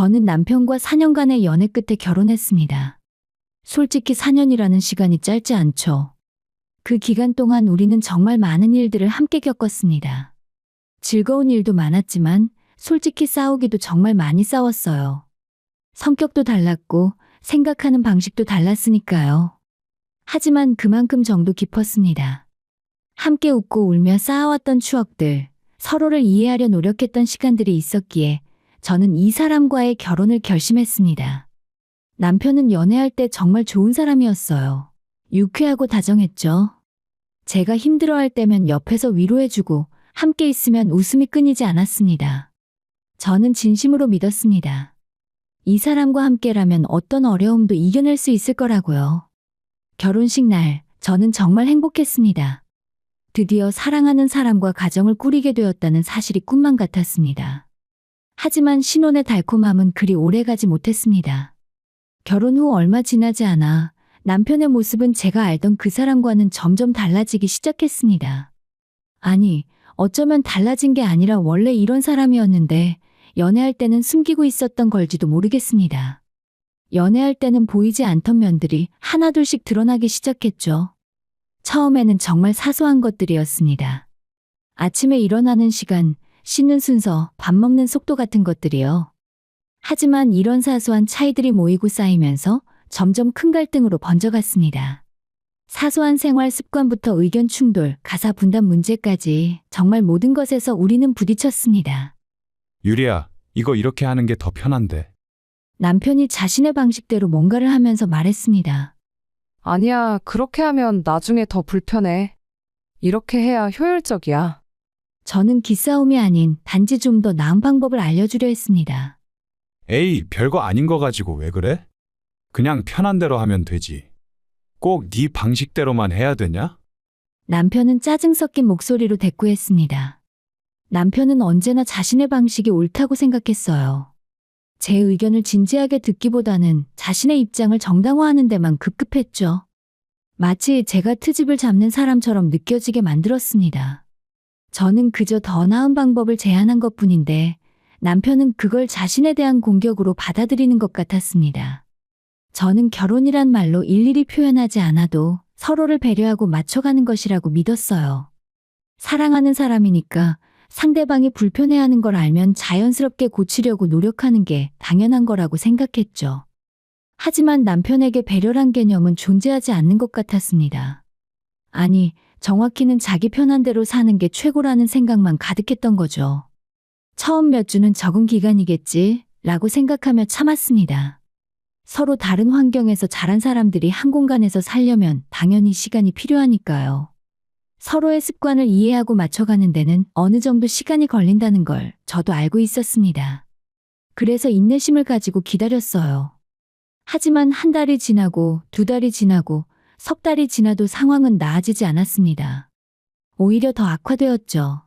저는 남편과 4년간의 연애 끝에 결혼했습니다. 솔직히 4년이라는 시간이 짧지 않죠. 그 기간 동안 우리는 정말 많은 일들을 함께 겪었습니다. 즐거운 일도 많았지만 솔직히 싸우기도 정말 많이 싸웠어요. 성격도 달랐고 생각하는 방식도 달랐으니까요. 하지만 그만큼 정도 깊었습니다. 함께 웃고 울며 쌓아왔던 추억들, 서로를 이해하려 노력했던 시간들이 있었기에 저는 이 사람과의 결혼을 결심했습니다. 남편은 연애할 때 정말 좋은 사람이었어요. 유쾌하고 다정했죠. 제가 힘들어할 때면 옆에서 위로해주고 함께 있으면 웃음이 끊이지 않았습니다. 저는 진심으로 믿었습니다. 이 사람과 함께라면 어떤 어려움도 이겨낼 수 있을 거라고요. 결혼식 날, 저는 정말 행복했습니다. 드디어 사랑하는 사람과 가정을 꾸리게 되었다는 사실이 꿈만 같았습니다. 하지만 신혼의 달콤함은 그리 오래가지 못했습니다. 결혼 후 얼마 지나지 않아 남편의 모습은 제가 알던 그 사람과는 점점 달라지기 시작했습니다. 아니, 어쩌면 달라진 게 아니라 원래 이런 사람이었는데 연애할 때는 숨기고 있었던 걸지도 모르겠습니다. 연애할 때는 보이지 않던 면들이 하나둘씩 드러나기 시작했죠. 처음에는 정말 사소한 것들이었습니다. 아침에 일어나는 시간, 씻는 순서, 밥 먹는 속도 같은 것들이요. 하지만 이런 사소한 차이들이 모이고 쌓이면서 점점 큰 갈등으로 번져갔습니다. 사소한 생활 습관부터 의견 충돌, 가사 분담 문제까지 정말 모든 것에서 우리는 부딪혔습니다. 유리야, 이거 이렇게 하는 게 더 편한데. 남편이 자신의 방식대로 뭔가를 하면서 말했습니다. 아니야, 그렇게 하면 나중에 더 불편해. 이렇게 해야 효율적이야. 저는 기싸움이 아닌 단지 좀 더 나은 방법을 알려주려 했습니다. 에이, 별거 아닌 거 가지고 왜 그래? 그냥 편한 대로 하면 되지. 꼭 네 방식대로만 해야 되냐? 남편은 짜증 섞인 목소리로 대꾸했습니다. 남편은 언제나 자신의 방식이 옳다고 생각했어요. 제 의견을 진지하게 듣기보다는 자신의 입장을 정당화하는 데만 급급했죠. 마치 제가 트집을 잡는 사람처럼 느껴지게 만들었습니다. 저는 그저 더 나은 방법을 제안한 것뿐인데 남편은 그걸 자신에 대한 공격으로 받아들이는 것 같았습니다. 저는 결혼이란 말로 일일이 표현하지 않아도 서로를 배려하고 맞춰가는 것이라고 믿었어요. 사랑하는 사람이니까 상대방이 불편해하는 걸 알면 자연스럽게 고치려고 노력하는 게 당연한 거라고 생각했죠. 하지만 남편에게 배려란 개념은 존재하지 않는 것 같았습니다. 아니, 정확히는 자기 편한 대로 사는 게 최고라는 생각만 가득했던 거죠. 처음 몇 주는 적응 기간이겠지 라고 생각하며 참았습니다. 서로 다른 환경에서 자란 사람들이 한 공간에서 살려면 당연히 시간이 필요하니까요. 서로의 습관을 이해하고 맞춰가는 데는 어느 정도 시간이 걸린다는 걸 저도 알고 있었습니다. 그래서 인내심을 가지고 기다렸어요. 하지만 한 달이 지나고 두 달이 지나고 석 달이 지나도 상황은 나아지지 않았습니다. 오히려 더 악화되었죠.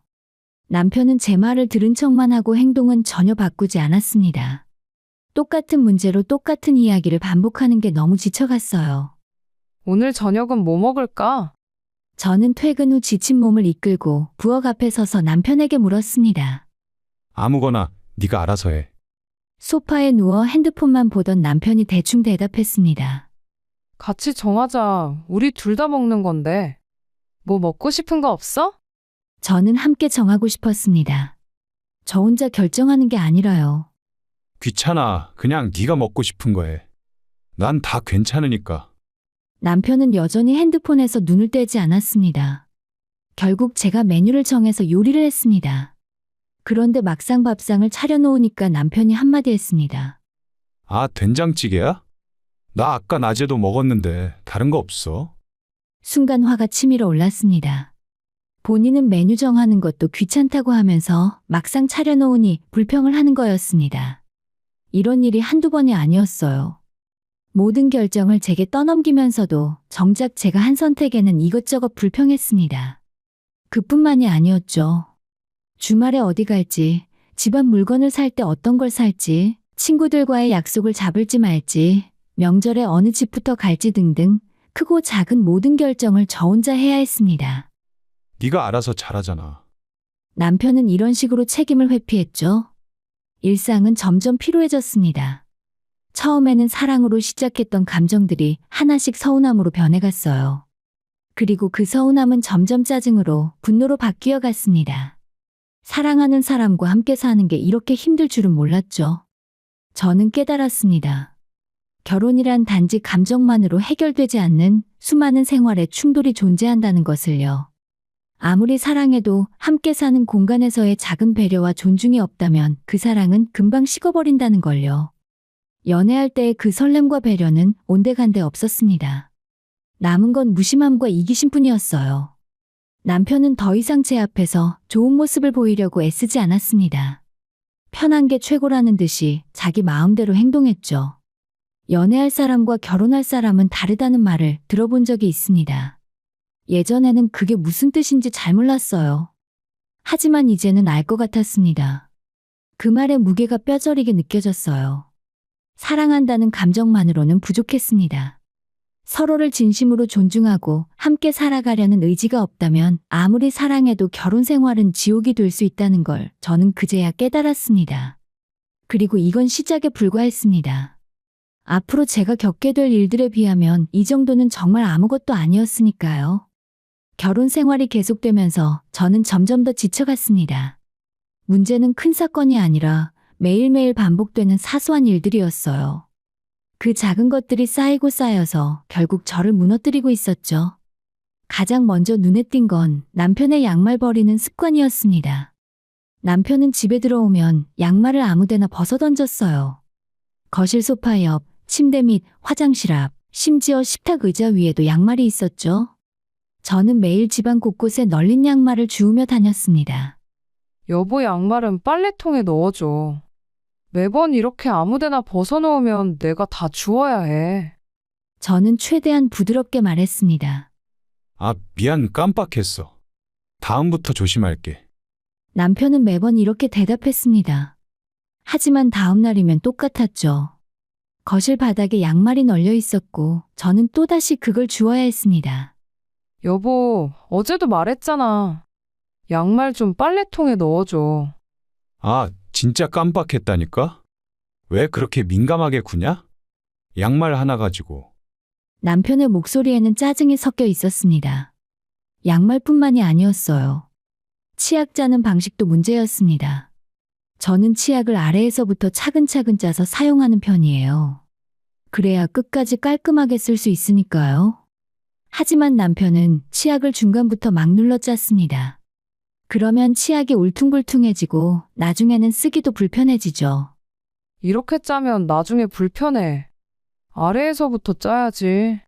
남편은 제 말을 들은 척만 하고 행동은 전혀 바꾸지 않았습니다. 똑같은 문제로 똑같은 이야기를 반복하는 게 너무 지쳐갔어요. 오늘 저녁은 뭐 먹을까? 저는 퇴근 후 지친 몸을 이끌고 부엌 앞에 서서 남편에게 물었습니다. 아무거나 네가 알아서 해. 소파에 누워 핸드폰만 보던 남편이 대충 대답했습니다. 같이 정하자. 우리 둘 다 먹는 건데. 뭐 먹고 싶은 거 없어? 저는 함께 정하고 싶었습니다. 저 혼자 결정하는 게 아니라요. 귀찮아. 그냥 네가 먹고 싶은 거 해. 난 다 괜찮으니까. 남편은 여전히 핸드폰에서 눈을 떼지 않았습니다. 결국 제가 메뉴를 정해서 요리를 했습니다. 그런데 막상 밥상을 차려놓으니까 남편이 한마디 했습니다. 아, 된장찌개야? 나 아까 낮에도 먹었는데 다른 거 없어? 순간 화가 치밀어 올랐습니다. 본인은 메뉴 정하는 것도 귀찮다고 하면서 막상 차려놓으니 불평을 하는 거였습니다. 이런 일이 한두 번이 아니었어요. 모든 결정을 제게 떠넘기면서도 정작 제가 한 선택에는 이것저것 불평했습니다. 그뿐만이 아니었죠. 주말에 어디 갈지, 집안 물건을 살 때 어떤 걸 살지, 친구들과의 약속을 잡을지 말지, 명절에 어느 집부터 갈지 등등 크고 작은 모든 결정을 저 혼자 해야 했습니다. 네가 알아서 잘하잖아. 남편은 이런 식으로 책임을 회피했죠. 일상은 점점 피로해졌습니다. 처음에는 사랑으로 시작했던 감정들이 하나씩 서운함으로 변해갔어요. 그리고 그 서운함은 점점 짜증으로, 분노로 바뀌어 갔습니다. 사랑하는 사람과 함께 사는 게 이렇게 힘들 줄은 몰랐죠. 저는 깨달았습니다. 결혼이란 단지 감정만으로 해결되지 않는 수많은 생활의 충돌이 존재한다는 것을요. 아무리 사랑해도 함께 사는 공간에서의 작은 배려와 존중이 없다면 그 사랑은 금방 식어버린다는 걸요. 연애할 때의 그 설렘과 배려는 온데간데 없었습니다. 남은 건 무심함과 이기심뿐이었어요. 남편은 더 이상 제 앞에서 좋은 모습을 보이려고 애쓰지 않았습니다. 편한 게 최고라는 듯이 자기 마음대로 행동했죠. 연애할 사람과 결혼할 사람은 다르다는 말을 들어본 적이 있습니다. 예전에는 그게 무슨 뜻인지 잘 몰랐어요. 하지만 이제는 알 것 같았습니다. 그 말의 무게가 뼈저리게 느껴졌어요. 사랑한다는 감정만으로는 부족했습니다. 서로를 진심으로 존중하고 함께 살아가려는 의지가 없다면 아무리 사랑해도 결혼 생활은 지옥이 될 수 있다는 걸 저는 그제야 깨달았습니다. 그리고 이건 시작에 불과했습니다. 앞으로 제가 겪게 될 일들에 비하면 이 정도는 정말 아무것도 아니었으니까요. 결혼 생활이 계속되면서 저는 점점 더 지쳐갔습니다. 문제는 큰 사건이 아니라 매일매일 반복되는 사소한 일들이었어요. 그 작은 것들이 쌓이고 쌓여서 결국 저를 무너뜨리고 있었죠. 가장 먼저 눈에 띈 건 남편의 양말 버리는 습관이었습니다. 남편은 집에 들어오면 양말을 아무데나 벗어 던졌어요. 거실 소파 옆, 침대 및 화장실 앞, 심지어 식탁 의자 위에도 양말이 있었죠. 저는 매일 집안 곳곳에 널린 양말을 주우며 다녔습니다. 여보, 양말은 빨래통에 넣어줘. 매번 이렇게 아무데나 벗어놓으면 내가 다 주워야 해. 저는 최대한 부드럽게 말했습니다. 아, 미안, 깜빡했어. 다음부터 조심할게. 남편은 매번 이렇게 대답했습니다. 하지만 다음 날이면 똑같았죠. 거실 바닥에 양말이 널려 있었고 저는 또다시 그걸 주워야 했습니다. 여보, 어제도 말했잖아. 양말 좀 빨래통에 넣어줘. 아, 진짜 깜빡했다니까? 왜 그렇게 민감하게 구냐? 양말 하나 가지고. 남편의 목소리에는 짜증이 섞여 있었습니다. 양말뿐만이 아니었어요. 치약 짜는 방식도 문제였습니다. 저는 치약을 아래에서부터 차근차근 짜서 사용하는 편이에요. 그래야 끝까지 깔끔하게 쓸 수 있으니까요. 하지만 남편은 치약을 중간부터 막 눌러 짰습니다. 그러면 치약이 울퉁불퉁해지고 나중에는 쓰기도 불편해지죠. 이렇게 짜면 나중에 불편해. 아래에서부터 짜야지.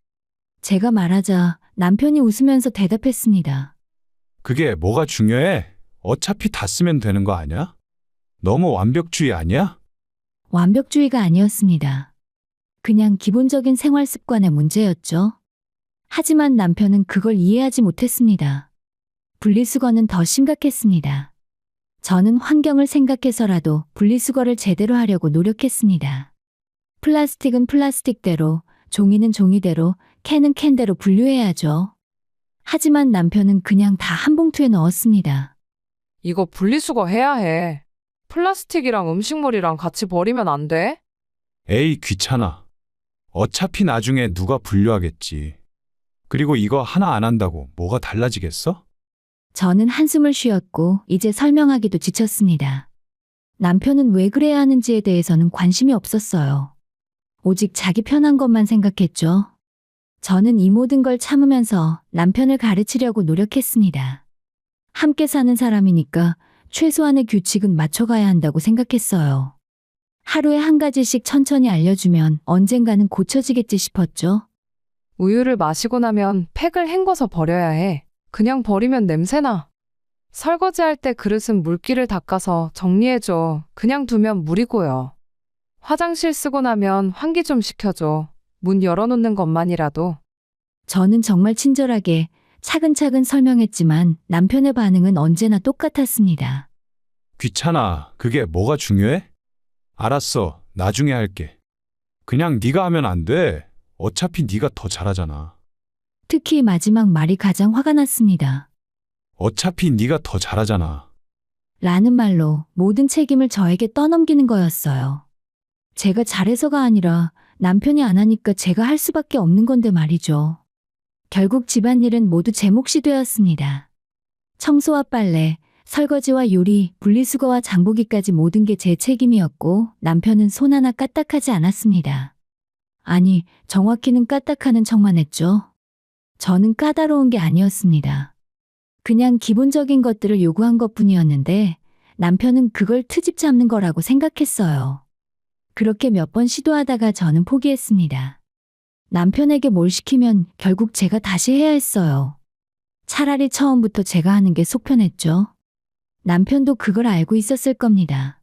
제가 말하자 남편이 웃으면서 대답했습니다. 그게 뭐가 중요해? 어차피 다 쓰면 되는 거 아니야? 너무 완벽주의 아니야? 완벽주의가 아니었습니다. 그냥 기본적인 생활 습관의 문제였죠. 하지만 남편은 그걸 이해하지 못했습니다. 분리수거는 더 심각했습니다. 저는 환경을 생각해서라도 분리수거를 제대로 하려고 노력했습니다. 플라스틱은 플라스틱대로, 종이는 종이대로, 캔은 캔대로 분류해야죠. 하지만 남편은 그냥 다 한 봉투에 넣었습니다. 이거 분리수거 해야 해. 플라스틱이랑 음식물이랑 같이 버리면 안 돼? 에이, 귀찮아. 어차피 나중에 누가 분류하겠지. 그리고 이거 하나 안 한다고 뭐가 달라지겠어? 저는 한숨을 쉬었고 이제 설명하기도 지쳤습니다. 남편은 왜 그래야 하는지에 대해서는 관심이 없었어요. 오직 자기 편한 것만 생각했죠. 저는 이 모든 걸 참으면서 남편을 가르치려고 노력했습니다. 함께 사는 사람이니까 최소한의 규칙은 맞춰가야 한다고 생각했어요. 하루에 한 가지씩 천천히 알려주면 언젠가는 고쳐지겠지 싶었죠. 우유를 마시고 나면 팩을 헹궈서 버려야 해. 그냥 버리면 냄새나. 설거지할 때 그릇은 물기를 닦아서 정리해줘. 그냥 두면 물이 고여. 화장실 쓰고 나면 환기 좀 시켜줘. 문 열어놓는 것만이라도. 저는 정말 친절하게 차근차근 설명했지만 남편의 반응은 언제나 똑같았습니다. 귀찮아. 그게 뭐가 중요해? 알았어. 나중에 할게. 그냥 네가 하면 안 돼. 어차피 네가 더 잘하잖아. 특히 마지막 말이 가장 화가 났습니다. 어차피 네가 더 잘하잖아. 라는 말로 모든 책임을 저에게 떠넘기는 거였어요. 제가 잘해서가 아니라 남편이 안 하니까 제가 할 수밖에 없는 건데 말이죠. 결국 집안일은 모두 제 몫이 되었습니다. 청소와 빨래, 설거지와 요리, 분리수거와 장보기까지 모든 게 제 책임이었고 남편은 손 하나 까딱하지 않았습니다. 아니, 정확히는 까딱하는 척만 했죠. 저는 까다로운 게 아니었습니다. 그냥 기본적인 것들을 요구한 것뿐이었는데 남편은 그걸 트집 잡는 거라고 생각했어요. 그렇게 몇 번 시도하다가 저는 포기했습니다. 남편에게 뭘 시키면 결국 제가 다시 해야 했어요. 차라리 처음부터 제가 하는 게 속 편했죠. 남편도 그걸 알고 있었을 겁니다.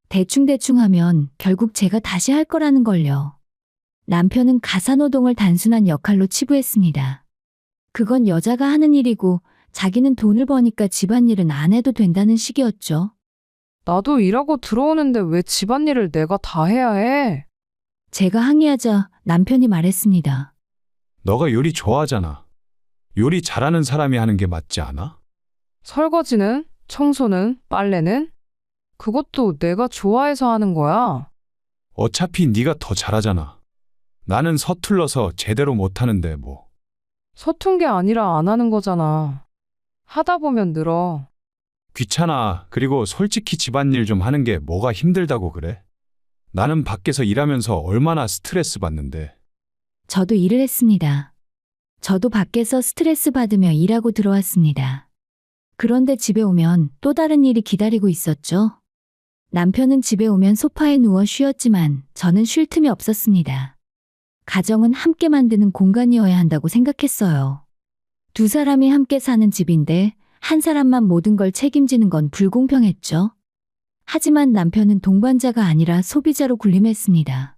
대충대충 하면 결국 제가 다시 할 거라는 걸요. 남편은 가사노동을 단순한 역할로 치부했습니다. 그건 여자가 하는 일이고 자기는 돈을 버니까 집안일은 안 해도 된다는 식이었죠. 나도 일하고 들어오는데 왜 집안일을 내가 다 해야 해? 제가 항의하자 남편이 말했습니다. 너가 요리 좋아하잖아. 요리 잘하는 사람이 하는 게 맞지 않아? 설거지는? 청소는? 빨래는? 그것도 내가 좋아해서 하는 거야. 어차피 네가 더 잘하잖아. 나는 서툴러서 제대로 못하는데 뭐. 서툰 게 아니라 안 하는 거잖아. 하다 보면 늘어. 귀찮아. 그리고 솔직히 집안일 좀 하는 게 뭐가 힘들다고 그래? 나는 밖에서 일하면서 얼마나 스트레스 받는데. 저도 일을 했습니다. 저도 밖에서 스트레스 받으며 일하고 들어왔습니다. 그런데 집에 오면 또 다른 일이 기다리고 있었죠. 남편은 집에 오면 소파에 누워 쉬었지만 저는 쉴 틈이 없었습니다. 가정은 함께 만드는 공간이어야 한다고 생각했어요. 두 사람이 함께 사는 집인데 한 사람만 모든 걸 책임지는 건 불공평했죠. 하지만 남편은 동반자가 아니라 소비자로 군림했습니다.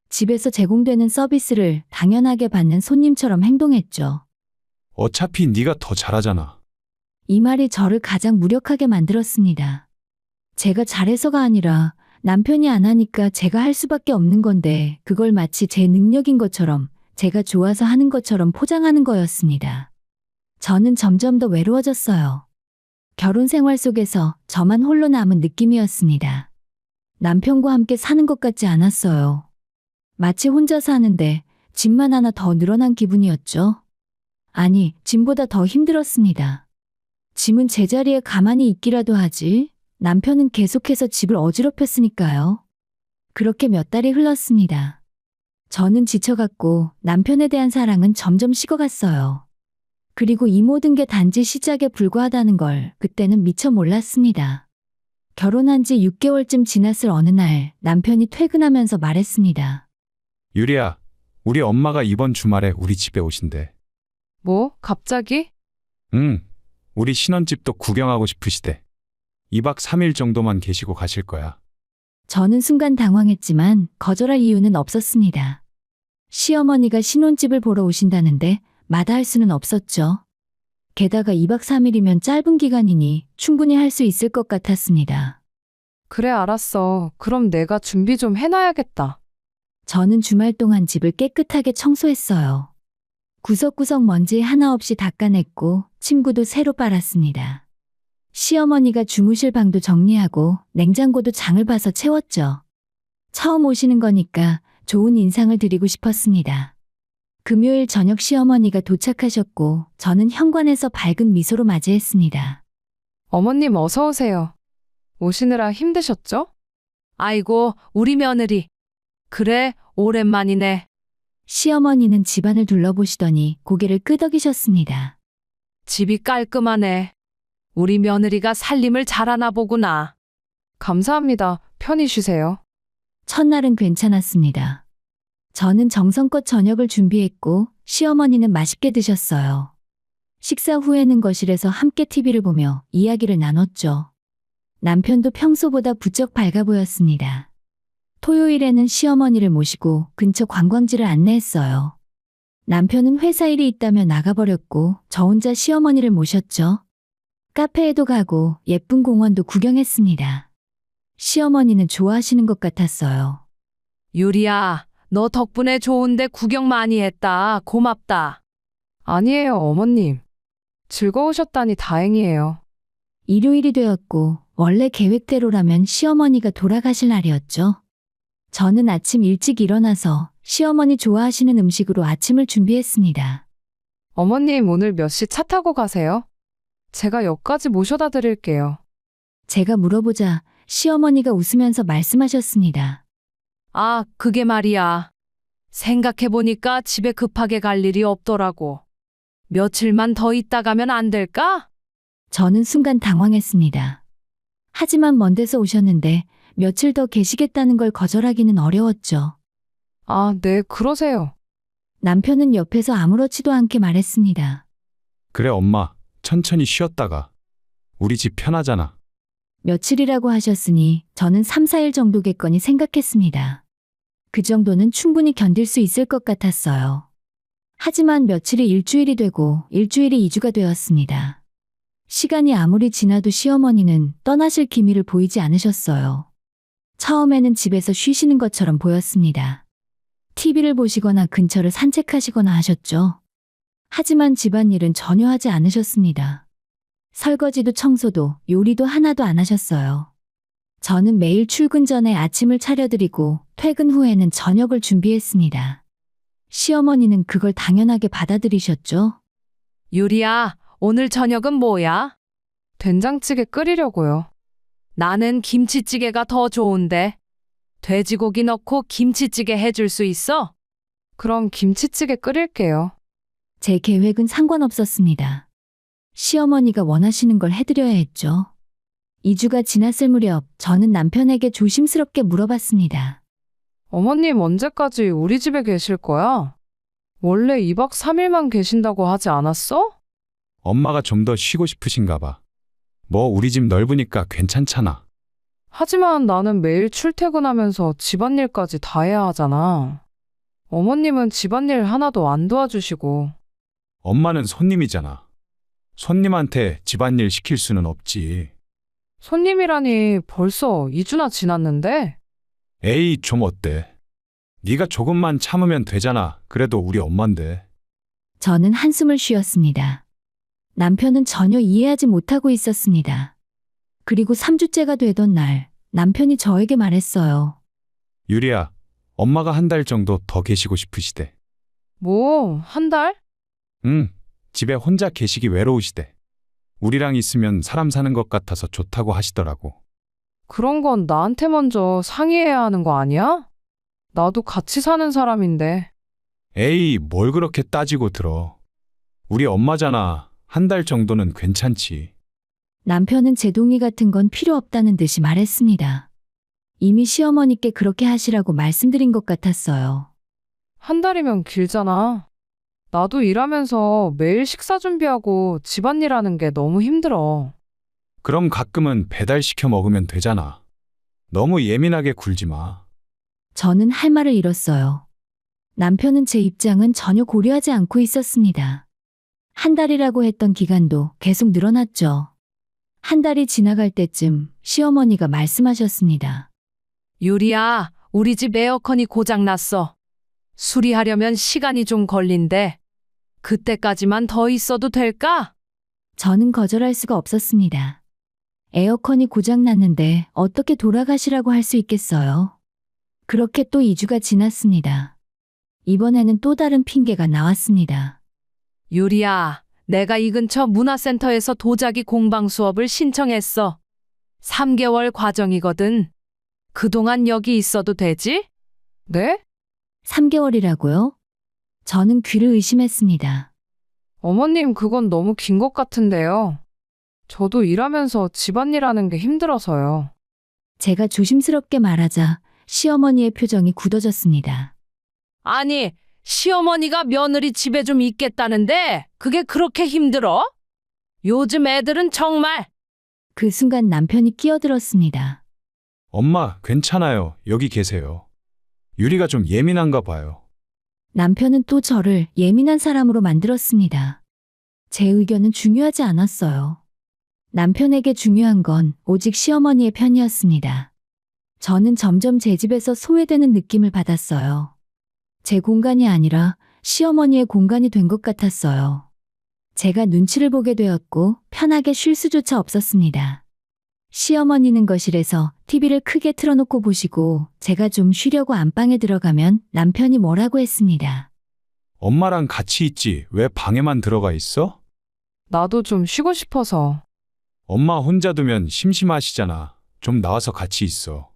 집에서 제공되는 서비스를 당연하게 받는 손님처럼 행동했죠. 어차피 네가 더 잘하잖아. 이 말이 저를 가장 무력하게 만들었습니다. 제가 잘해서가 아니라 남편이 안 하니까 제가 할 수밖에 없는 건데 그걸 마치 제 능력인 것처럼 제가 좋아서 하는 것처럼 포장하는 거였습니다. 저는 점점 더 외로워졌어요. 결혼 생활 속에서 저만 홀로 남은 느낌이었습니다. 남편과 함께 사는 것 같지 않았어요. 마치 혼자 사는데 짐만 하나 더 늘어난 기분이었죠. 아니, 짐보다 더 힘들었습니다. 짐은 제자리에 가만히 있기라도 하지. 남편은 계속해서 집을 어지럽혔으니까요. 그렇게 몇 달이 흘렀습니다. 저는 지쳐갔고 남편에 대한 사랑은 점점 식어갔어요. 그리고 이 모든 게 단지 시작에 불과하다는 걸 그때는 미처 몰랐습니다. 결혼한 지 6개월쯤 지났을 어느 날 남편이 퇴근하면서 말했습니다. 유리야, 우리 엄마가 이번 주말에 우리 집에 오신대. 뭐? 갑자기? 응, 우리 신혼집도 구경하고 싶으시대. 2박 3일 정도만 계시고 가실 거야. 저는 순간 당황했지만 거절할 이유는 없었습니다. 시어머니가 신혼집을 보러 오신다는데 마다할 수는 없었죠. 게다가 2박 3일이면 짧은 기간이니 충분히 할 수 있을 것 같았습니다. 그래, 알았어. 그럼 내가 준비 좀 해놔야겠다. 저는 주말 동안 집을 깨끗하게 청소했어요. 구석구석 먼지 하나 없이 닦아냈고 침구도 새로 빨았습니다. 시어머니가 주무실 방도 정리하고 냉장고도 장을 봐서 채웠죠. 처음 오시는 거니까 좋은 인상을 드리고 싶었습니다. 금요일 저녁 시어머니가 도착하셨고 저는 현관에서 밝은 미소로 맞이했습니다. 어머님 어서 오세요. 오시느라 힘드셨죠? 아이고, 우리 며느리. 그래, 오랜만이네. 시어머니는 집안을 둘러보시더니 고개를 끄덕이셨습니다. 집이 깔끔하네. 우리 며느리가 살림을 잘하나 보구나. 감사합니다. 편히 쉬세요. 첫날은 괜찮았습니다. 저는 정성껏 저녁을 준비했고 시어머니는 맛있게 드셨어요. 식사 후에는 거실에서 함께 TV를 보며 이야기를 나눴죠. 남편도 평소보다 부쩍 밝아 보였습니다. 토요일에는 시어머니를 모시고 근처 관광지를 안내했어요. 남편은 회사 일이 있다며 나가버렸고 저 혼자 시어머니를 모셨죠. 카페에도 가고 예쁜 공원도 구경했습니다. 시어머니는 좋아하시는 것 같았어요. 유리야, 너 덕분에 좋은데 구경 많이 했다. 고맙다. 아니에요, 어머님. 즐거우셨다니 다행이에요. 일요일이 되었고 원래 계획대로라면 시어머니가 돌아가실 날이었죠. 저는 아침 일찍 일어나서 시어머니 좋아하시는 음식으로 아침을 준비했습니다. 어머님 오늘 몇 시 차 타고 가세요? 제가 역까지 모셔다 드릴게요. 제가 물어보자 시어머니가 웃으면서 말씀하셨습니다. 아, 그게 말이야. 생각해보니까 집에 급하게 갈 일이 없더라고. 며칠만 더 있다 가면 안 될까? 저는 순간 당황했습니다. 하지만 먼 데서 오셨는데 며칠 더 계시겠다는 걸 거절하기는 어려웠죠. 아, 네, 그러세요. 남편은 옆에서 아무렇지도 않게 말했습니다. 그래, 엄마. 천천히 쉬었다가. 우리 집 편하잖아. 며칠이라고 하셨으니 저는 3, 4일 정도겠거니 생각했습니다. 그 정도는 충분히 견딜 수 있을 것 같았어요. 하지만 며칠이 일주일이 되고 일주일이 2주가 되었습니다. 시간이 아무리 지나도 시어머니는 떠나실 기미를 보이지 않으셨어요. 처음에는 집에서 쉬시는 것처럼 보였습니다. TV를 보시거나 근처를 산책하시거나 하셨죠. 하지만 집안일은 전혀 하지 않으셨습니다. 설거지도 청소도 요리도 하나도 안 하셨어요. 저는 매일 출근 전에 아침을 차려드리고 퇴근 후에는 저녁을 준비했습니다. 시어머니는 그걸 당연하게 받아들이셨죠. 유리야, 오늘 저녁은 뭐야? 된장찌개 끓이려고요. 나는 김치찌개가 더 좋은데. 돼지고기 넣고 김치찌개 해줄 수 있어? 그럼 김치찌개 끓일게요. 제 계획은 상관없었습니다. 시어머니가 원하시는 걸 해드려야 했죠. 2주가 지났을 무렵 저는 남편에게 조심스럽게 물어봤습니다. 어머님 언제까지 우리 집에 계실 거야? 원래 2박 3일만 계신다고 하지 않았어? 엄마가 좀 더 쉬고 싶으신가 봐. 뭐 우리 집 넓으니까 괜찮잖아. 하지만 나는 매일 출퇴근하면서 집안일까지 다 해야 하잖아. 어머님은 집안일 하나도 안 도와주시고. 엄마는 손님이잖아. 손님한테 집안일 시킬 수는 없지. 손님이라니 벌써 2주나 지났는데? 에이, 좀 어때? 네가 조금만 참으면 되잖아. 그래도 우리 엄만데. 저는 한숨을 쉬었습니다. 남편은 전혀 이해하지 못하고 있었습니다. 그리고 3주째가 되던 날 남편이 저에게 말했어요. 유리야, 엄마가 한 달 정도 더 계시고 싶으시대. 뭐, 한 달? 응, 집에 혼자 계시기 외로우시대. 우리랑 있으면 사람 사는 것 같아서 좋다고 하시더라고. 그런 건 나한테 먼저 상의해야 하는 거 아니야? 나도 같이 사는 사람인데. 에이, 뭘 그렇게 따지고 들어. 우리 엄마잖아. 한 달 정도는 괜찮지. 남편은 제 동의 같은 건 필요 없다는 듯이 말했습니다. 이미 시어머니께 그렇게 하시라고 말씀드린 것 같았어요. 한 달이면 길잖아. 나도 일하면서 매일 식사 준비하고 집안일 하는 게 너무 힘들어. 그럼 가끔은 배달시켜 먹으면 되잖아. 너무 예민하게 굴지 마. 저는 할 말을 잃었어요. 남편은 제 입장은 전혀 고려하지 않고 있었습니다. 한 달이라고 했던 기간도 계속 늘어났죠. 한 달이 지나갈 때쯤 시어머니가 말씀하셨습니다. 유리야, 우리 집 에어컨이 고장났어. 수리하려면 시간이 좀 걸린대. 그때까지만 더 있어도 될까? 저는 거절할 수가 없었습니다. 에어컨이 고장났는데 어떻게 돌아가시라고 할 수 있겠어요? 그렇게 또 2주가 지났습니다. 이번에는 또 다른 핑계가 나왔습니다. 유리야, 내가 이 근처 문화센터에서 도자기 공방 수업을 신청했어. 3개월 과정이거든. 그동안 여기 있어도 되지? 네? 3개월이라고요? 저는 귀를 의심했습니다. 어머님, 그건 너무 긴 것 같은데요. 저도 일하면서 집안일 하는 게 힘들어서요. 제가 조심스럽게 말하자 시어머니의 표정이 굳어졌습니다. 아니, 시어머니가 며느리 집에 좀 있겠다는데 그게 그렇게 힘들어? 요즘 애들은 정말. 그 순간 남편이 끼어들었습니다. 엄마, 괜찮아요. 여기 계세요. 유리가 좀 예민한가 봐요. 남편은 또 저를 예민한 사람으로 만들었습니다. 제 의견은 중요하지 않았어요. 남편에게 중요한 건 오직 시어머니의 편이었습니다. 저는 점점 제 집에서 소외되는 느낌을 받았어요. 제 공간이 아니라 시어머니의 공간이 된 것 같았어요. 제가 눈치를 보게 되었고 편하게 쉴 수조차 없었습니다. 시어머니는 거실에서 TV를 크게 틀어놓고 보시고 제가 좀 쉬려고 안방에 들어가면 남편이 뭐라고 했습니다. 엄마랑 같이 있지 왜 방에만 들어가 있어? 나도 좀 쉬고 싶어서. 엄마 혼자 두면 심심하시잖아. 좀 나와서 같이 있어.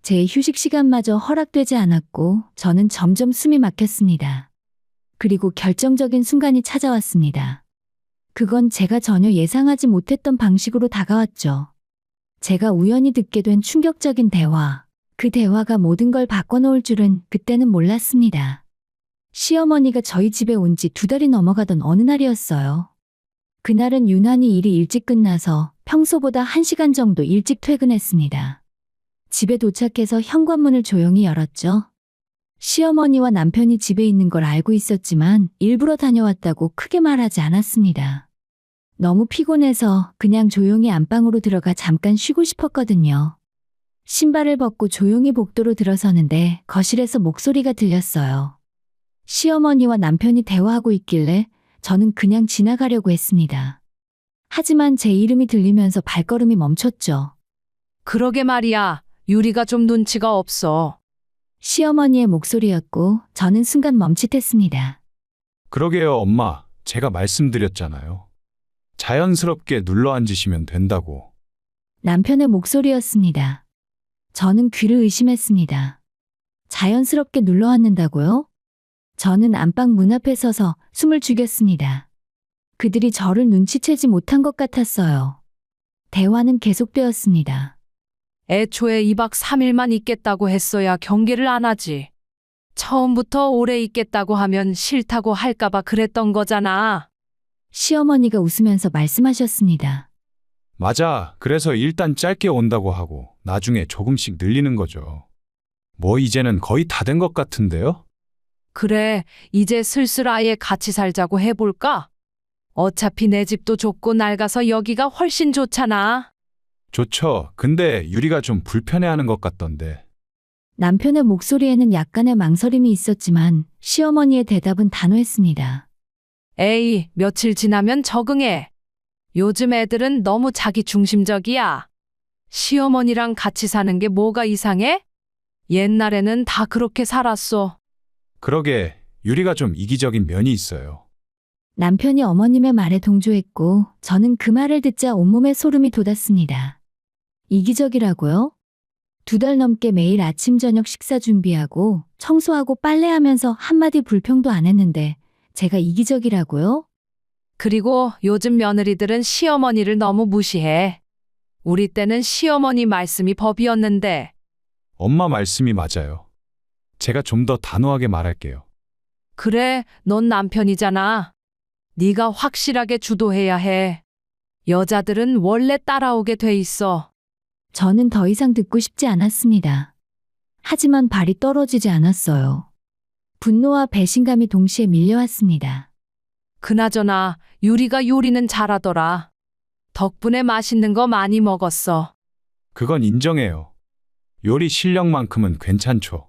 제 휴식 시간마저 허락되지 않았고 저는 점점 숨이 막혔습니다. 그리고 결정적인 순간이 찾아왔습니다. 그건 제가 전혀 예상하지 못했던 방식으로 다가왔죠. 제가 우연히 듣게 된 충격적인 대화. 그 대화가 모든 걸 바꿔놓을 줄은 그때는 몰랐습니다. 시어머니가 저희 집에 온 지 2달이 넘어가던 어느 날이었어요. 그날은 유난히 일이 일찍 끝나서 평소보다 1시간 정도 일찍 퇴근했습니다. 집에 도착해서 현관문을 조용히 열었죠. 시어머니와 남편이 집에 있는 걸 알고 있었지만 일부러 다녀왔다고 크게 말하지 않았습니다. 너무 피곤해서 그냥 조용히 안방으로 들어가 잠깐 쉬고 싶었거든요. 신발을 벗고 조용히 복도로 들어서는데 거실에서 목소리가 들렸어요. 시어머니와 남편이 대화하고 있길래 저는 그냥 지나가려고 했습니다. 하지만 제 이름이 들리면서 발걸음이 멈췄죠. 그러게 말이야. 유리가 좀 눈치가 없어. 시어머니의 목소리였고 저는 순간 멈칫했습니다. 그러게요, 엄마. 제가 말씀드렸잖아요. 자연스럽게 눌러 앉으시면 된다고. 남편의 목소리였습니다. 저는 귀를 의심했습니다. 자연스럽게 눌러앉는다고요? 저는 안방 문 앞에 서서 숨을 죽였습니다. 그들이 저를 눈치채지 못한 것 같았어요. 대화는 계속되었습니다. 애초에 2박 3일만 있겠다고 했어야 경계를 안 하지. 처음부터 오래 있겠다고 하면 싫다고 할까봐 그랬던 거잖아. 시어머니가 웃으면서 말씀하셨습니다. 맞아. 그래서 일단 짧게 온다고 하고 나중에 조금씩 늘리는 거죠. 뭐 이제는 거의 다 된 것 같은데요? 그래, 이제 슬슬 아예 같이 살자고 해볼까? 어차피 내 집도 좁고 낡아서 여기가 훨씬 좋잖아. 좋죠. 근데 유리가 좀 불편해하는 것 같던데. 남편의 목소리에는 약간의 망설임이 있었지만 시어머니의 대답은 단호했습니다. 에이, 며칠 지나면 적응해. 요즘 애들은 너무 자기 중심적이야. 시어머니랑 같이 사는 게 뭐가 이상해? 옛날에는 다 그렇게 살았어. 그러게 유리가 좀 이기적인 면이 있어요. 남편이 어머님의 말에 동조했고 저는 그 말을 듣자 온몸에 소름이 돋았습니다. 이기적이라고요? 2달 넘게 매일 아침 저녁 식사 준비하고 청소하고 빨래하면서 한마디 불평도 안 했는데 제가 이기적이라고요? 그리고 요즘 며느리들은 시어머니를 너무 무시해. 우리 때는 시어머니 말씀이 법이었는데. 엄마 말씀이 맞아요. 제가 좀 더 단호하게 말할게요. 그래, 넌 남편이잖아. 네가 확실하게 주도해야 해. 여자들은 원래 따라오게 돼 있어. 저는 더 이상 듣고 싶지 않았습니다. 하지만 발이 떨어지지 않았어요. 분노와 배신감이 동시에 밀려왔습니다. 그나저나 유리가 요리는 잘하더라. 덕분에 맛있는 거 많이 먹었어. 그건 인정해요. 요리 실력만큼은 괜찮죠.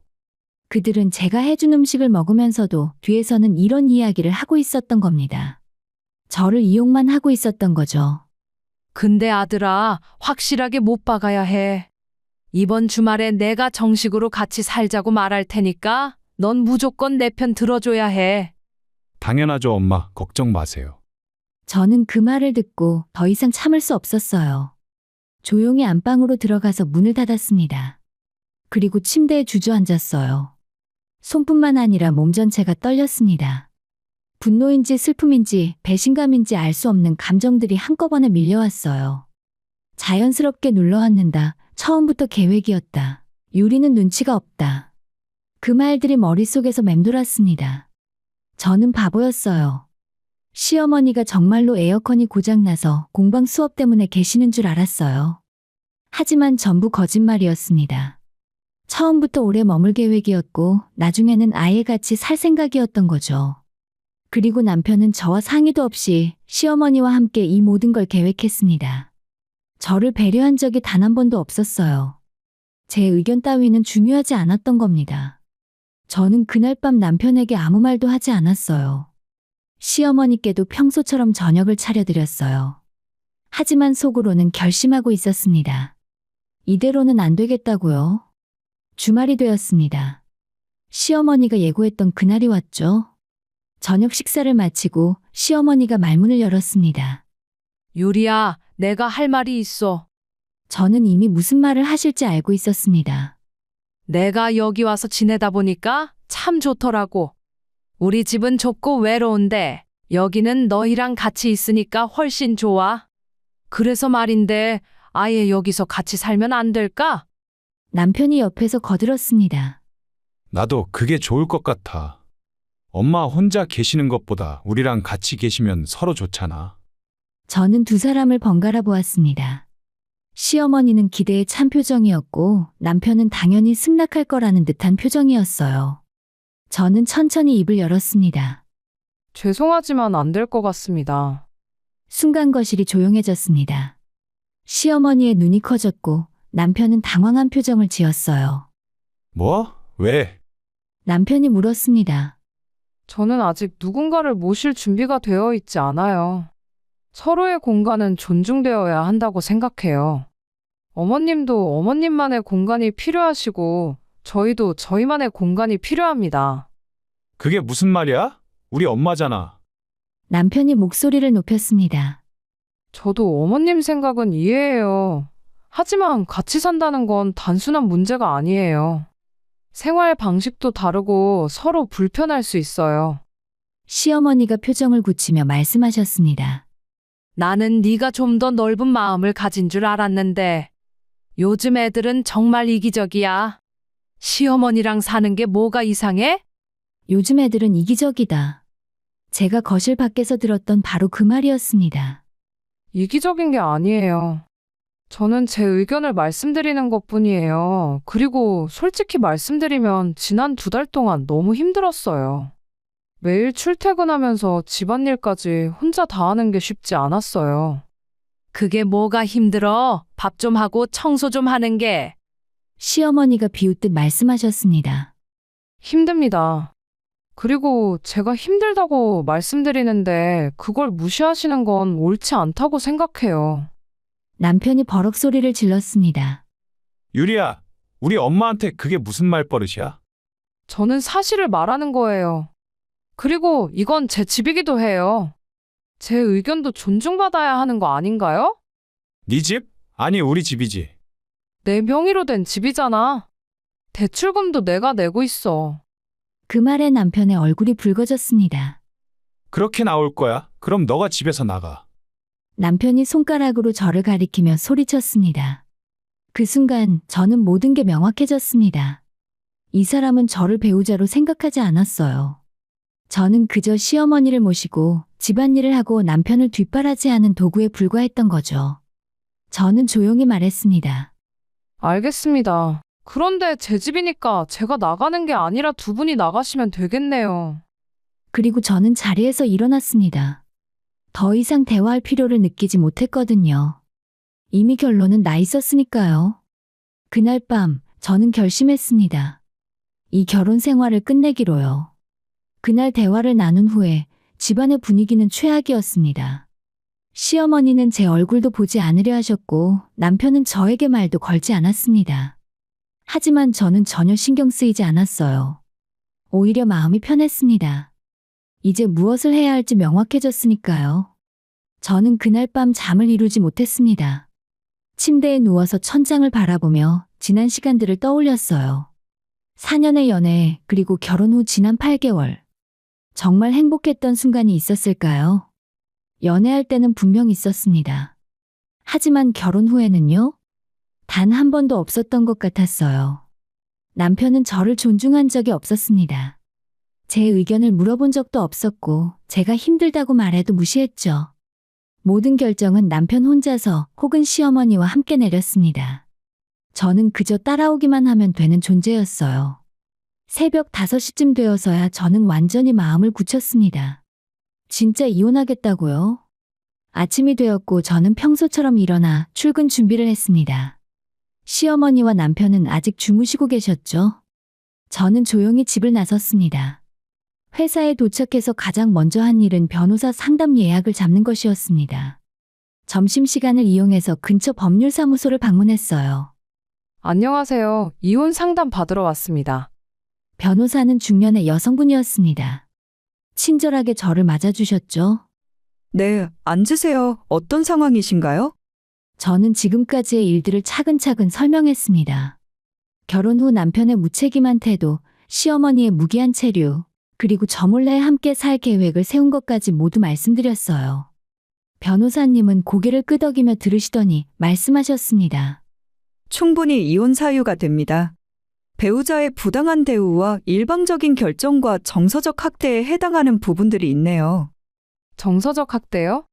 그들은 제가 해준 음식을 먹으면서도 뒤에서는 이런 이야기를 하고 있었던 겁니다. 저를 이용만 하고 있었던 거죠. 근데 아들아, 확실하게 못 박아야 해. 이번 주말에 내가 정식으로 같이 살자고 말할 테니까 넌 무조건 내 편 들어줘야 해. 당연하죠, 엄마. 걱정 마세요. 저는 그 말을 듣고 더 이상 참을 수 없었어요. 조용히 안방으로 들어가서 문을 닫았습니다. 그리고 침대에 주저앉았어요. 손뿐만 아니라 몸 전체가 떨렸습니다. 분노인지 슬픔인지 배신감인지 알 수 없는 감정들이 한꺼번에 밀려왔어요. 자연스럽게 눌러앉는다. 처음부터 계획이었다. 유리는 눈치가 없다. 그 말들이 머릿속에서 맴돌았습니다. 저는 바보였어요. 시어머니가 정말로 에어컨이 고장나서 공방 수업 때문에 계시는 줄 알았어요. 하지만 전부 거짓말이었습니다. 처음부터 오래 머물 계획이었고 나중에는 아예 같이 살 생각이었던 거죠. 그리고 남편은 저와 상의도 없이 시어머니와 함께 이 모든 걸 계획했습니다. 저를 배려한 적이 단 한 번도 없었어요. 제 의견 따위는 중요하지 않았던 겁니다. 저는 그날 밤 남편에게 아무 말도 하지 않았어요. 시어머니께도 평소처럼 저녁을 차려드렸어요. 하지만 속으로는 결심하고 있었습니다. 이대로는 안 되겠다고요. 주말이 되었습니다. 시어머니가 예고했던 그날이 왔죠. 저녁 식사를 마치고 시어머니가 말문을 열었습니다. 유리야, 내가 할 말이 있어. 저는 이미 무슨 말을 하실지 알고 있었습니다. 내가 여기 와서 지내다 보니까 참 좋더라고. 우리 집은 좁고 외로운데 여기는 너희랑 같이 있으니까 훨씬 좋아. 그래서 말인데 아예 여기서 같이 살면 안 될까? 남편이 옆에서 거들었습니다. 나도 그게 좋을 것 같아. 엄마 혼자 계시는 것보다 우리랑 같이 계시면 서로 좋잖아. 저는 두 사람을 번갈아 보았습니다. 시어머니는 기대에 찬 표정이었고 남편은 당연히 승낙할 거라는 듯한 표정이었어요. 저는 천천히 입을 열었습니다. 죄송하지만 안 될 것 같습니다. 순간 거실이 조용해졌습니다. 시어머니의 눈이 커졌고 남편은 당황한 표정을 지었어요. 뭐? 왜? 남편이 물었습니다. 저는 아직 누군가를 모실 준비가 되어 있지 않아요. 서로의 공간은 존중되어야 한다고 생각해요. 어머님도 어머님만의 공간이 필요하시고 저희도 저희만의 공간이 필요합니다. 그게 무슨 말이야? 우리 엄마잖아. 남편이 목소리를 높였습니다. 저도 어머님 생각은 이해해요. 하지만 같이 산다는 건 단순한 문제가 아니에요. 생활 방식도 다르고 서로 불편할 수 있어요. 시어머니가 표정을 굳히며 말씀하셨습니다. 나는 네가 좀 더 넓은 마음을 가진 줄 알았는데 요즘 애들은 정말 이기적이야. 시어머니랑 사는 게 뭐가 이상해? 요즘 애들은 이기적이다. 제가 거실 밖에서 들었던 바로 그 말이었습니다. 이기적인 게 아니에요. 저는 제 의견을 말씀드리는 것뿐이에요. 그리고 솔직히 말씀드리면 지난 2달 동안 너무 힘들었어요. 매일 출퇴근하면서 집안일까지 혼자 다 하는 게 쉽지 않았어요. 그게 뭐가 힘들어? 밥 좀 하고 청소 좀 하는 게. 시어머니가 비웃듯 말씀하셨습니다. 힘듭니다. 그리고 제가 힘들다고 말씀드리는데 그걸 무시하시는 건 옳지 않다고 생각해요. 남편이 버럭 소리를 질렀습니다. 유리야, 우리 엄마한테 그게 무슨 말버릇이야? 저는 사실을 말하는 거예요. 그리고 이건 제 집이기도 해요. 제 의견도 존중받아야 하는 거 아닌가요? 네 집? 아니, 우리 집이지. 내 명의로 된 집이잖아. 대출금도 내가 내고 있어. 그 말에 남편의 얼굴이 붉어졌습니다. 그렇게 나올 거야? 그럼 너가 집에서 나가. 남편이 손가락으로 저를 가리키며 소리쳤습니다. 그 순간 저는 모든 게 명확해졌습니다. 이 사람은 저를 배우자로 생각하지 않았어요. 저는 그저 시어머니를 모시고 집안일을 하고 남편을 뒷바라지하는 도구에 불과했던 거죠. 저는 조용히 말했습니다. 알겠습니다. 그런데 제 집이니까 제가 나가는 게 아니라 두 분이 나가시면 되겠네요. 그리고 저는 자리에서 일어났습니다. 더 이상 대화할 필요를 느끼지 못했거든요. 이미 결론은 나 있었으니까요. 그날 밤 저는 결심했습니다. 이 결혼 생활을 끝내기로요. 그날 대화를 나눈 후에 집안의 분위기는 최악이었습니다. 시어머니는 제 얼굴도 보지 않으려 하셨고 남편은 저에게 말도 걸지 않았습니다. 하지만 저는 전혀 신경 쓰이지 않았어요. 오히려 마음이 편했습니다. 이제 무엇을 해야 할지 명확해졌으니까요. 저는 그날 밤 잠을 이루지 못했습니다. 침대에 누워서 천장을 바라보며 지난 시간들을 떠올렸어요. 4년의 연애, 그리고 결혼 후 지난 8개월. 정말 행복했던 순간이 있었을까요? 연애할 때는 분명 있었습니다. 하지만 결혼 후에는요? 단 한 번도 없었던 것 같았어요. 남편은 저를 존중한 적이 없었습니다. 제 의견을 물어본 적도 없었고 제가 힘들다고 말해도 무시했죠. 모든 결정은 남편 혼자서 혹은 시어머니와 함께 내렸습니다. 저는 그저 따라오기만 하면 되는 존재였어요. 새벽 5시쯤 되어서야 저는 완전히 마음을 굳혔습니다. 진짜 이혼하겠다고요? 아침이 되었고 저는 평소처럼 일어나 출근 준비를 했습니다. 시어머니와 남편은 아직 주무시고 계셨죠? 저는 조용히 집을 나섰습니다. 회사에 도착해서 가장 먼저 한 일은 변호사 상담 예약을 잡는 것이었습니다. 점심시간을 이용해서 근처 법률사무소를 방문했어요. 안녕하세요. 이혼 상담 받으러 왔습니다. 변호사는 중년의 여성분이었습니다. 친절하게 저를 맞아주셨죠. 네, 앉으세요. 어떤 상황이신가요? 저는 지금까지의 일들을 차근차근 설명했습니다. 결혼 후 남편의 무책임한 태도, 시어머니의 무기한 체류, 그리고 저 몰래 함께 살 계획을 세운 것까지 모두 말씀드렸어요. 변호사님은 고개를 끄덕이며 들으시더니 말씀하셨습니다. 충분히 이혼 사유가 됩니다. 배우자의 부당한 대우와 일방적인 결정과 정서적 학대에 해당하는 부분들이 있네요. 정서적 학대요?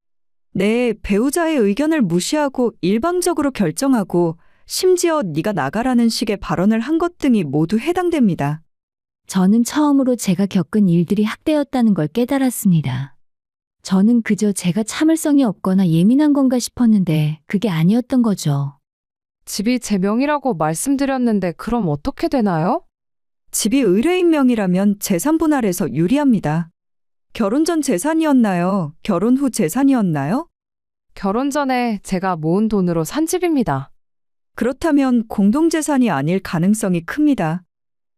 네, 배우자의 의견을 무시하고 일방적으로 결정하고 심지어 네가 나가라는 식의 발언을 한 것 등이 모두 해당됩니다. 저는 처음으로 제가 겪은 일들이 학대였다는 걸 깨달았습니다. 저는 그저 제가 참을성이 없거나 예민한 건가 싶었는데 그게 아니었던 거죠. 집이 제 명의라고 말씀드렸는데 그럼 어떻게 되나요? 집이 의뢰인 명이라면 재산 분할에서 유리합니다. 결혼 전 재산이었나요? 결혼 후 재산이었나요? 결혼 전에 제가 모은 돈으로 산 집입니다. 그렇다면 공동재산이 아닐 가능성이 큽니다.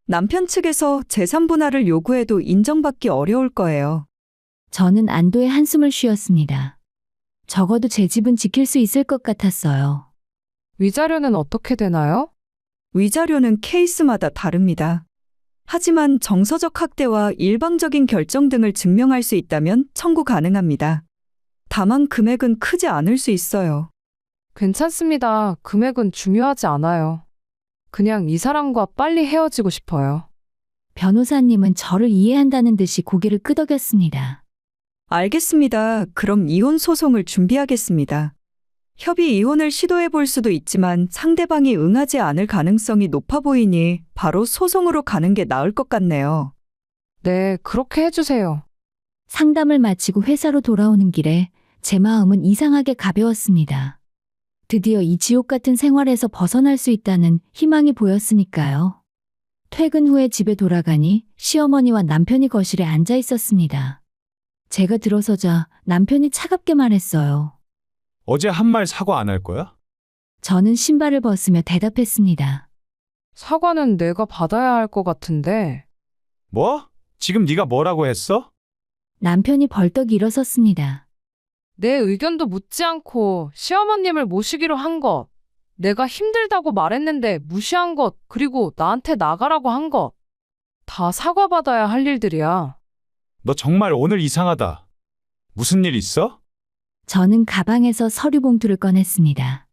남편 측에서 재산 분할을 요구해도 인정받기 어려울 거예요. 저는 안도의 한숨을 쉬었습니다. 적어도 제 집은 지킬 수 있을 것 같았어요. 위자료는 어떻게 되나요? 위자료는 케이스마다 다릅니다. 하지만 정서적 학대와 일방적인 결정 등을 증명할 수 있다면 청구 가능합니다. 다만 금액은 크지 않을 수 있어요. 괜찮습니다. 금액은 중요하지 않아요. 그냥 이 사람과 빨리 헤어지고 싶어요. 변호사님은 저를 이해한다는 듯이 고개를 끄덕였습니다. 알겠습니다. 그럼 이혼 소송을 준비하겠습니다. 협의 이혼을 시도해 볼 수도 있지만 상대방이 응하지 않을 가능성이 높아 보이니 바로 소송으로 가는 게 나을 것 같네요. 네, 그렇게 해주세요. 상담을 마치고 회사로 돌아오는 길에 제 마음은 이상하게 가벼웠습니다. 드디어 이 지옥 같은 생활에서 벗어날 수 있다는 희망이 보였으니까요. 퇴근 후에 집에 돌아가니 시어머니와 남편이 거실에 앉아 있었습니다. 제가 들어서자 남편이 차갑게 말했어요. 어제 한 말 사과 안 할 거야? 저는 신발을 벗으며 대답했습니다. 사과는 내가 받아야 할 것 같은데. 뭐? 지금 네가 뭐라고 했어? 남편이 벌떡 일어섰습니다. 내 의견도 묻지 않고 시어머님을 모시기로 한 것. 내가 힘들다고 말했는데 무시한 것, 그리고 나한테 나가라고 한 것. 다 사과받아야 할 일들이야. 너 정말 오늘 이상하다. 무슨 일 있어? 저는 가방에서 서류 봉투를 꺼냈습니다.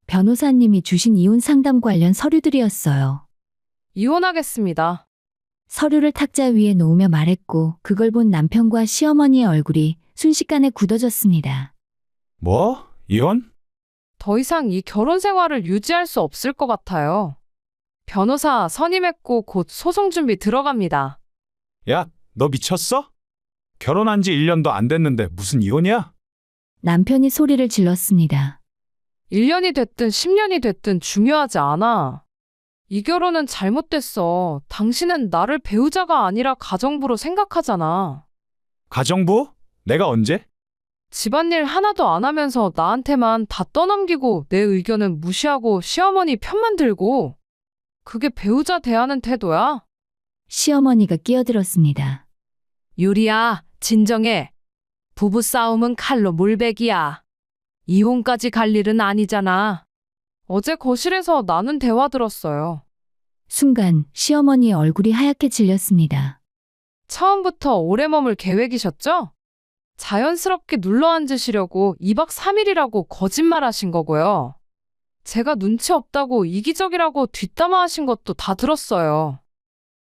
변호사님이 주신 이혼 상담 관련 서류들이었어요. 이혼하겠습니다. 서류를 탁자 위에 놓으며 말했고 그걸 본 남편과 시어머니의 얼굴이 순식간에 굳어졌습니다. 뭐? 이혼? 더 이상 이 결혼 생활을 유지할 수 없을 것 같아요. 변호사 선임했고 곧 소송 준비 들어갑니다. 야, 너 미쳤어? 결혼한 지 1년도 안 됐는데 무슨 이혼이야? 남편이 소리를 질렀습니다. 1년이 됐든 10년이 됐든 중요하지 않아. 이 결혼은 잘못됐어. 당신은 나를 배우자가 아니라 가정부로 생각하잖아. 가정부? 내가 언제? 집안일 하나도 안 하면서 나한테만 다 떠넘기고 내 의견은 무시하고 시어머니 편만 들고. 그게 배우자 대하는 태도야? 시어머니가 끼어들었습니다. 유리야, 진정해. 부부싸움은 칼로 물베기야. 이혼까지 갈 일은 아니잖아. 어제 거실에서 나눈 대화 들었어요. 순간 시어머니의 얼굴이 하얗게 질렸습니다. 처음부터 오래 머물 계획이셨죠? 자연스럽게 눌러앉으시려고 2박 3일이라고 거짓말하신 거고요. 제가 눈치 없다고 이기적이라고 뒷담화하신 것도 다 들었어요.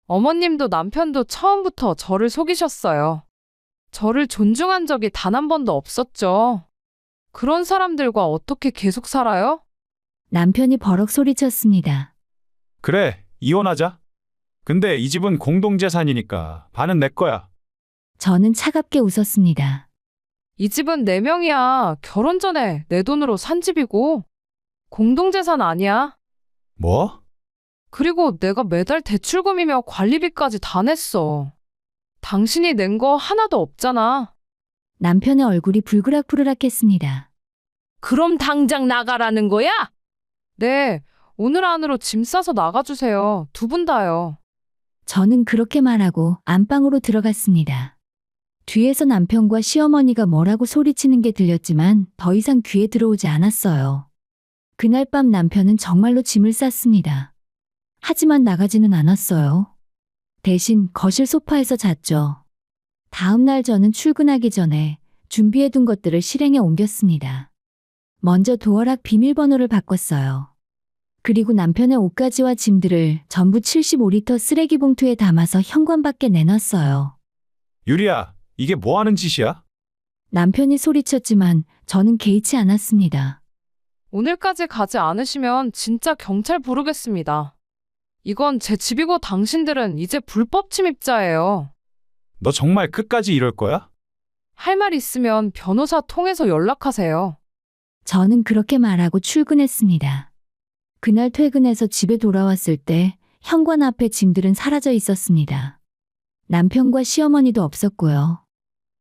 어머님도 남편도 처음부터 저를 속이셨어요. 저를 존중한 적이 단 한 번도 없었죠. 그런 사람들과 어떻게 계속 살아요? 남편이 버럭 소리쳤습니다. 그래, 이혼하자. 근데 이 집은 공동재산이니까 반은 내 거야. 저는 차갑게 웃었습니다. 이 집은 내 명이야. 결혼 전에 내 돈으로 산 집이고 공동재산 아니야. 뭐? 그리고 내가 매달 대출금이며 관리비까지 다 냈어. 당신이 낸 거 하나도 없잖아. 남편의 얼굴이 불그락불그락했습니다. 그럼 당장 나가라는 거야? 네, 오늘 안으로 짐 싸서 나가주세요. 두 분 다요. 저는 그렇게 말하고 안방으로 들어갔습니다. 뒤에서 남편과 시어머니가 뭐라고 소리치는 게 들렸지만 더 이상 귀에 들어오지 않았어요. 그날 밤 남편은 정말로 짐을 쌌습니다. 하지만 나가지는 않았어요. 대신 거실 소파에서 잤죠. 다음 날 저는 출근하기 전에 준비해둔 것들을 실행에 옮겼습니다. 먼저 도어락 비밀번호를 바꿨어요. 그리고 남편의 옷가지와 짐들을 전부 75리터 쓰레기 봉투에 담아서 현관 밖에 내놨어요. 유리야, 이게 뭐 하는 짓이야? 남편이 소리쳤지만 저는 개의치 않았습니다. 오늘까지 가지 않으시면 진짜 경찰 부르겠습니다. 이건 제 집이고 당신들은 이제 불법 침입자예요. 너 정말 끝까지 이럴 거야? 할 말 있으면 변호사 통해서 연락하세요. 저는 그렇게 말하고 출근했습니다. 그날 퇴근해서 집에 돌아왔을 때 현관 앞에 짐들은 사라져 있었습니다. 남편과 시어머니도 없었고요.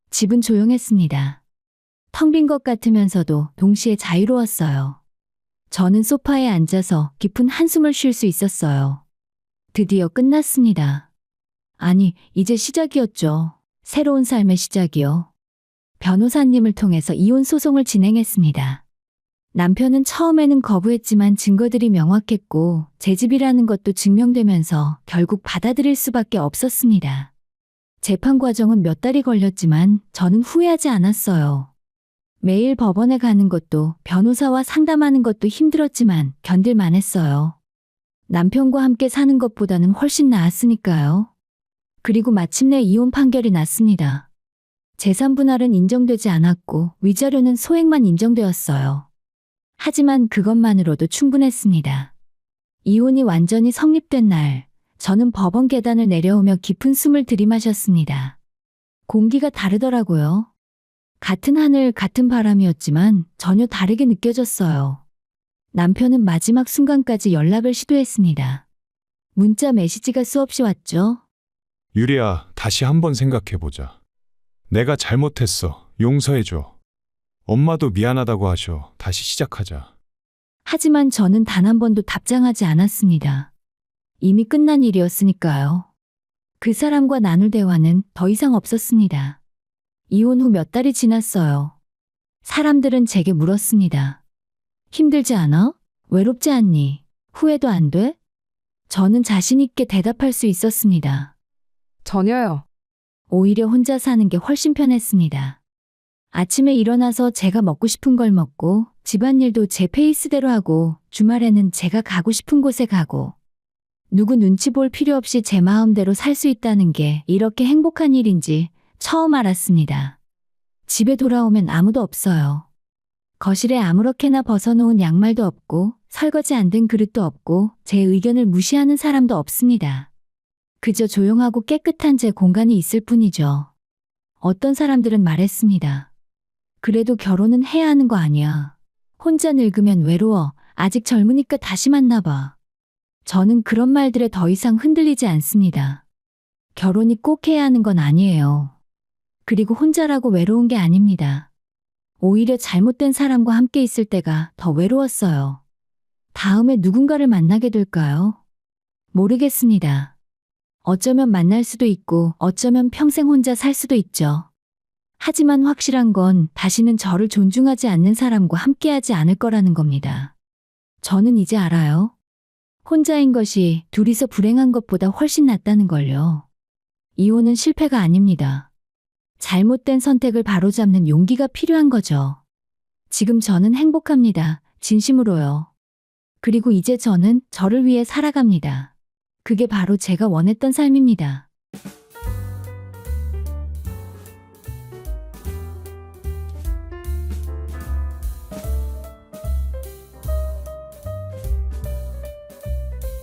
집은 조용했습니다. 텅 빈 것 같으면서도 동시에 자유로웠어요. 저는 소파에 앉아서 깊은 한숨을 쉴 수 있었어요. 드디어 끝났습니다. 아니, 이제 시작이었죠. 새로운 삶의 시작이요. 변호사님을 통해서 이혼 소송을 진행했습니다. 남편은 처음에는 거부했지만 증거들이 명확했고 제 집이라는 것도 증명되면서 결국 받아들일 수밖에 없었습니다. 재판 과정은 몇 달이 걸렸지만 저는 후회하지 않았어요. 매일 법원에 가는 것도 변호사와 상담하는 것도 힘들었지만 견딜만 했어요. 남편과 함께 사는 것보다는 훨씬 나았으니까요. 그리고 마침내 이혼 판결이 났습니다. 재산 분할은 인정되지 않았고 위자료는 소액만 인정되었어요. 하지만 그것만으로도 충분했습니다. 이혼이 완전히 성립된 날, 저는 법원 계단을 내려오며 깊은 숨을 들이마셨습니다. 공기가 다르더라고요. 같은 하늘, 같은 바람이었지만 전혀 다르게 느껴졌어요. 남편은 마지막 순간까지 연락을 시도했습니다. 문자 메시지가 수없이 왔죠. 유리야, 다시 한번 생각해보자. 내가 잘못했어. 용서해줘. 엄마도 미안하다고 하셔. 다시 시작하자. 하지만 저는 단 한 번도 답장하지 않았습니다. 이미 끝난 일이었으니까요. 그 사람과 나눌 대화는 더 이상 없었습니다. 이혼 후 몇 달이 지났어요. 사람들은 제게 물었습니다. 힘들지 않아? 외롭지 않니? 후회도 안 돼? 저는 자신 있게 대답할 수 있었습니다. 전혀요. 오히려 혼자 사는 게 훨씬 편했습니다. 아침에 일어나서 제가 먹고 싶은 걸 먹고 집안일도 제 페이스대로 하고 주말에는 제가 가고 싶은 곳에 가고 누구 눈치 볼 필요 없이 제 마음대로 살 수 있다는 게 이렇게 행복한 일인지 처음 알았습니다. 집에 돌아오면 아무도 없어요. 거실에 아무렇게나 벗어놓은 양말도 없고 설거지 안 된 그릇도 없고 제 의견을 무시하는 사람도 없습니다. 그저 조용하고 깨끗한 제 공간이 있을 뿐이죠. 어떤 사람들은 말했습니다. 그래도 결혼은 해야 하는 거 아니야. 혼자 늙으면 외로워. 아직 젊으니까 다시 만나봐. 저는 그런 말들에 더 이상 흔들리지 않습니다. 결혼이 꼭 해야 하는 건 아니에요. 그리고 혼자라고 외로운 게 아닙니다. 오히려 잘못된 사람과 함께 있을 때가 더 외로웠어요. 다음에 누군가를 만나게 될까요? 모르겠습니다. 어쩌면 만날 수도 있고 어쩌면 평생 혼자 살 수도 있죠. 하지만 확실한 건 다시는 저를 존중하지 않는 사람과 함께하지 않을 거라는 겁니다. 저는 이제 알아요. 혼자인 것이 둘이서 불행한 것보다 훨씬 낫다는 걸요. 이혼은 실패가 아닙니다. 잘못된 선택을 바로잡는 용기가 필요한 거죠. 지금 저는 행복합니다. 진심으로요. 그리고 이제 저는 저를 위해 살아갑니다. 그게 바로 제가 원했던 삶입니다.